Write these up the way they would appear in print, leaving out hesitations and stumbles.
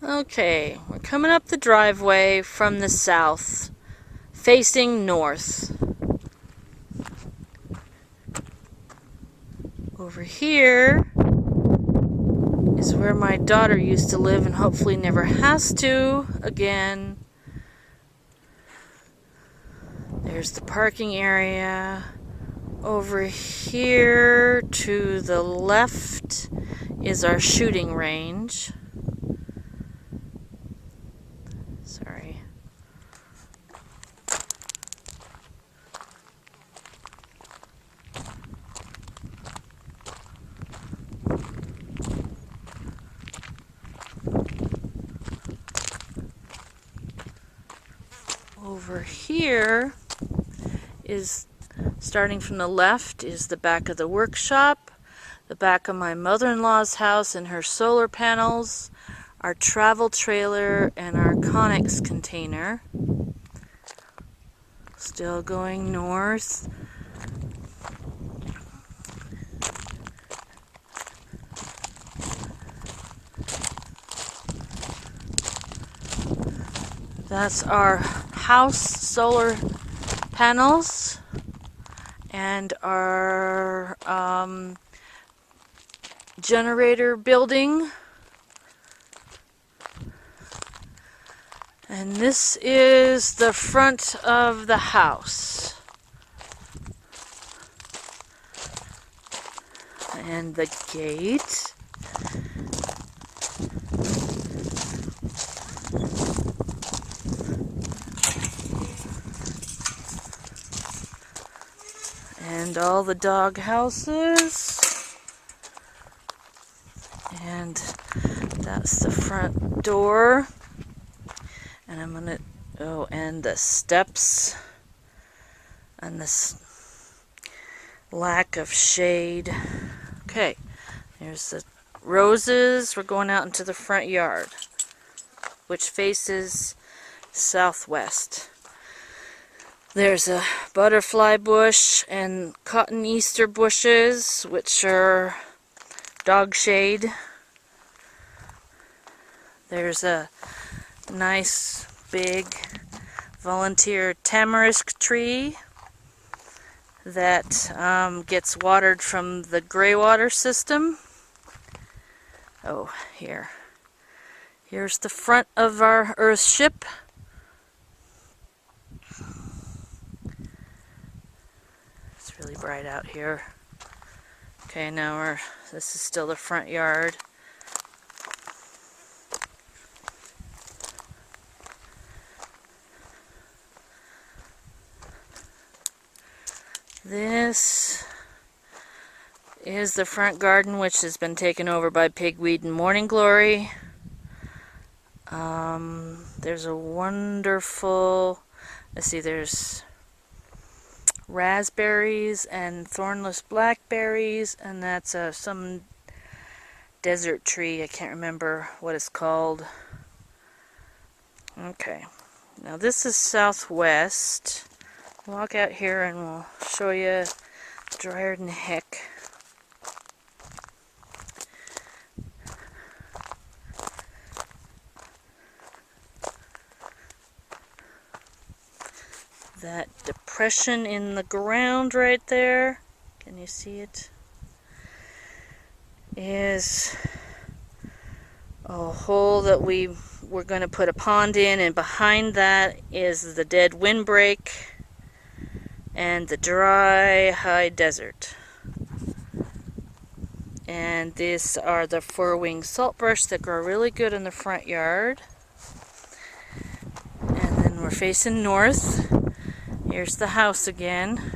Okay, we're coming up the driveway from the south, facing north. Over here is where my daughter used to live and hopefully never has to again. There's the parking area. Over here to the left is our shooting range. Sorry. Over here is, starting from the left, is the back of the workshop, the back of my mother-in-law's house and her solar panels, our travel trailer, and our Conex container. Still going north. That's our house solar panels and our generator building. And this is the front of the house. And the gate. And all the dog houses. And that's the front door. And I'm gonna, and the steps. And this lack of shade. Okay, there's the roses. We're going out into the front yard, which faces southwest. There's a butterfly bush and cotton Easter bushes, which are dog shade. There's a nice big volunteer tamarisk tree that gets watered from the gray water system. Oh, here's the front of our earth ship. It's really bright out here. Okay, now this is still the front yard. This is the front garden, which has been taken over by pigweed and morning glory. There's a wonderful, let's see, there's raspberries and thornless blackberries, and that's some desert tree. I can't remember what it's called. Okay, now this is southwest. Walk out here and we'll show you drier than heck. That depression in the ground right there, can you see it? Is a hole that we're going to put a pond in, and behind that is the dead windbreak and the dry high desert. And these are the four-wing saltbush that grow really good in the front yard. And then we're facing north. Here's the house again.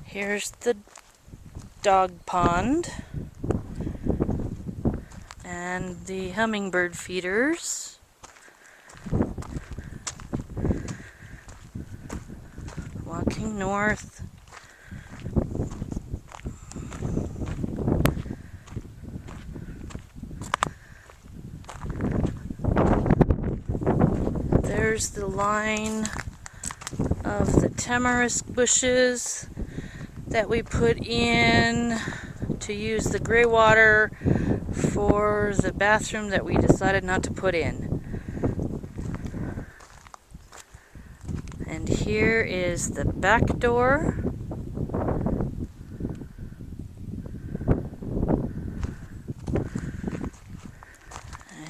Here's the dog pond and the hummingbird feeders. Walking north. There's the line of the tamarisk bushes that we put in to use the gray water for the bathroom that we decided not to put in. And here is the back door.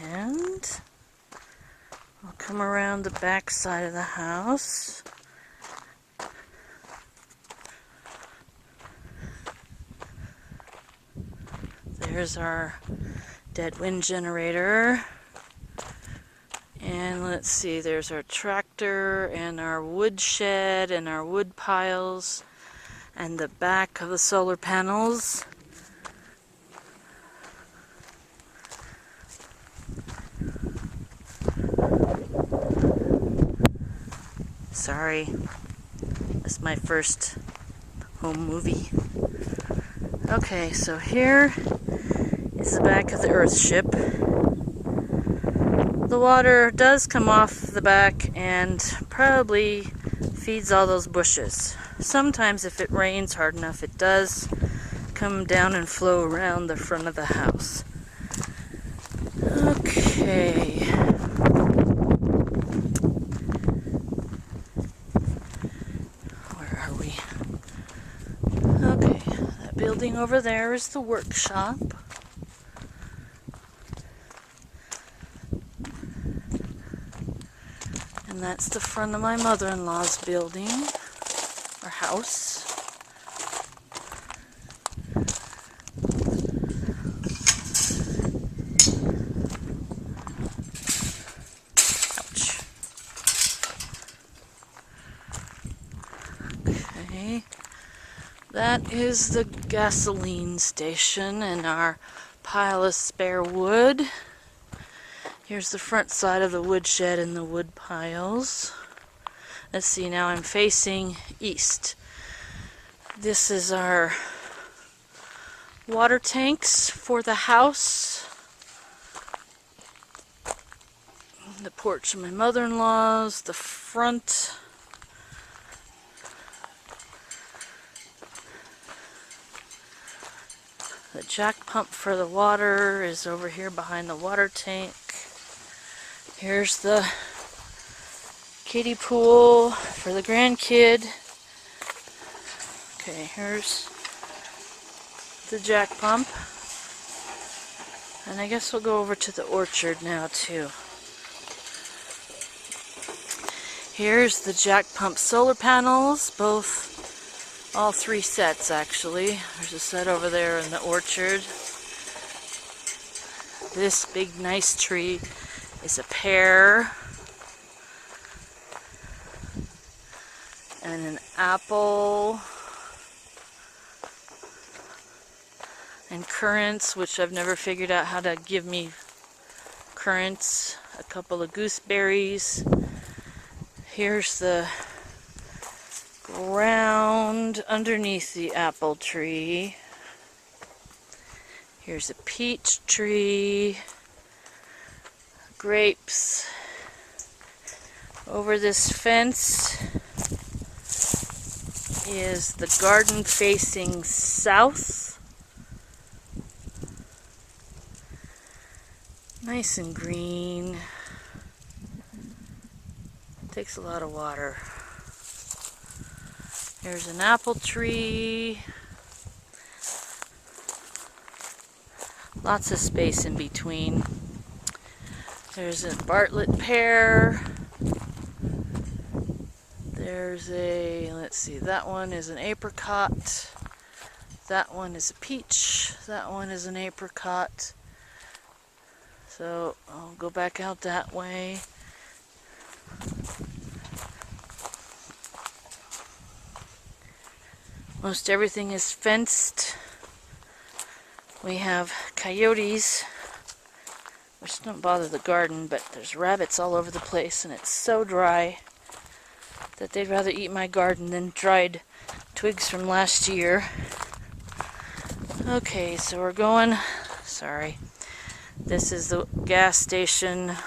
And I'll come around the back side of the house. There's our dead wind generator. And let's see, there's our tractor and our wood shed and our wood piles and the back of the solar panels. Sorry, that's my first home movie. Okay, so here is the back of the Earthship. The water does come off the back and probably feeds all those bushes. Sometimes if it rains hard enough, it does come down and flow around the front of the house. Okay. Where are we? Okay, that building over there is the workshop. And that's the front of my mother-in-law's building, or house. Ouch. Okay. That is the gasoline station and our pile of spare wood. Here's the front side of the woodshed and the wood piles. Let's see, now I'm facing east. This is our water tanks for the house. The porch of my mother-in-law's, the front. The jack pump for the water is over here behind the water tank. Here's the kiddie pool for the grandkid. Okay, here's the jack pump. And I guess we'll go over to the orchard now too. Here's the jack pump solar panels, all three sets actually. There's a set over there in the orchard. This big nice tree is a pear and an apple and currants, which I've never figured out how to give me currants, a couple of gooseberries. Here's the ground underneath the apple tree. Here's a peach tree. Grapes. Over this fence is the garden facing south. Nice and green. Takes a lot of water. Here's an apple tree. Lots of space in between. There's a Bartlett pear. There's a, let's see, that one is an apricot. That one is a peach. That one is an apricot. So I'll go back out that way. Most everything is fenced. We have coyotes, which don't bother the garden, but there's rabbits all over the place, and it's so dry that they'd rather eat my garden than dried twigs from last year. Okay, so we're going, sorry, this is the gas station.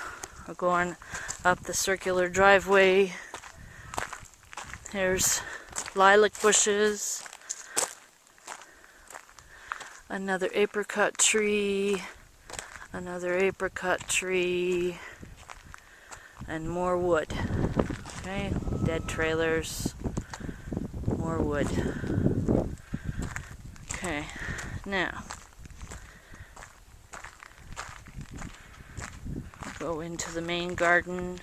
We're going up the circular driveway. There's lilac bushes. I another apricot tree, another apricot tree, and more wood. Okay, dead trailers, more wood. Okay, now go into the main garden.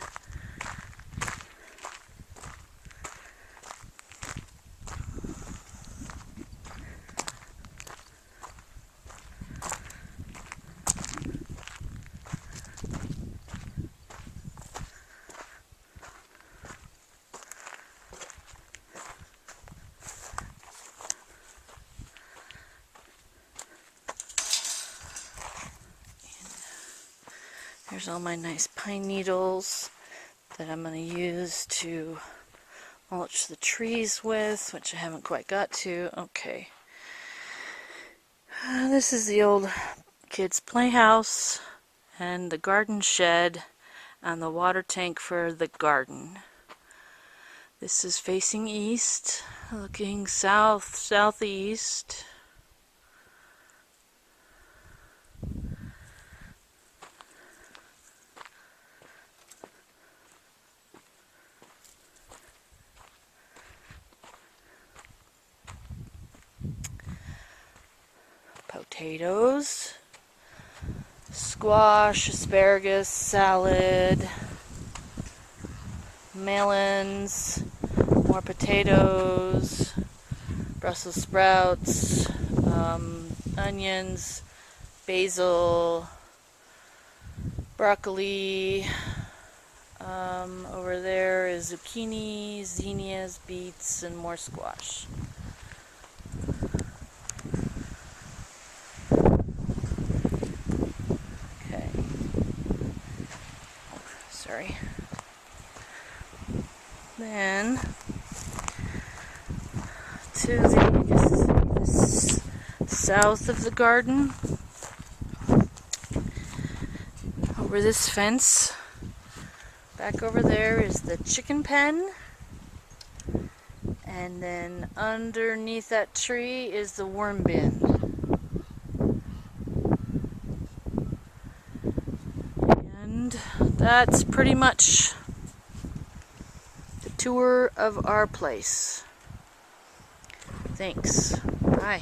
Here's all my nice pine needles that I'm going to use to mulch the trees with, which I haven't quite got to. Okay. This is the old kids' playhouse and the garden shed and the water tank for the garden. This is facing east, looking south, southeast. Potatoes, squash, asparagus, salad, melons, more potatoes, Brussels sprouts, onions, basil, broccoli. Over there is zucchini, zinnias, beets, and more squash. Okay. Sorry. Then to the south of the garden, over this fence, back over there is the chicken pen, and then underneath that tree is the worm bin. And that's pretty much the tour of our place. Thanks. Bye.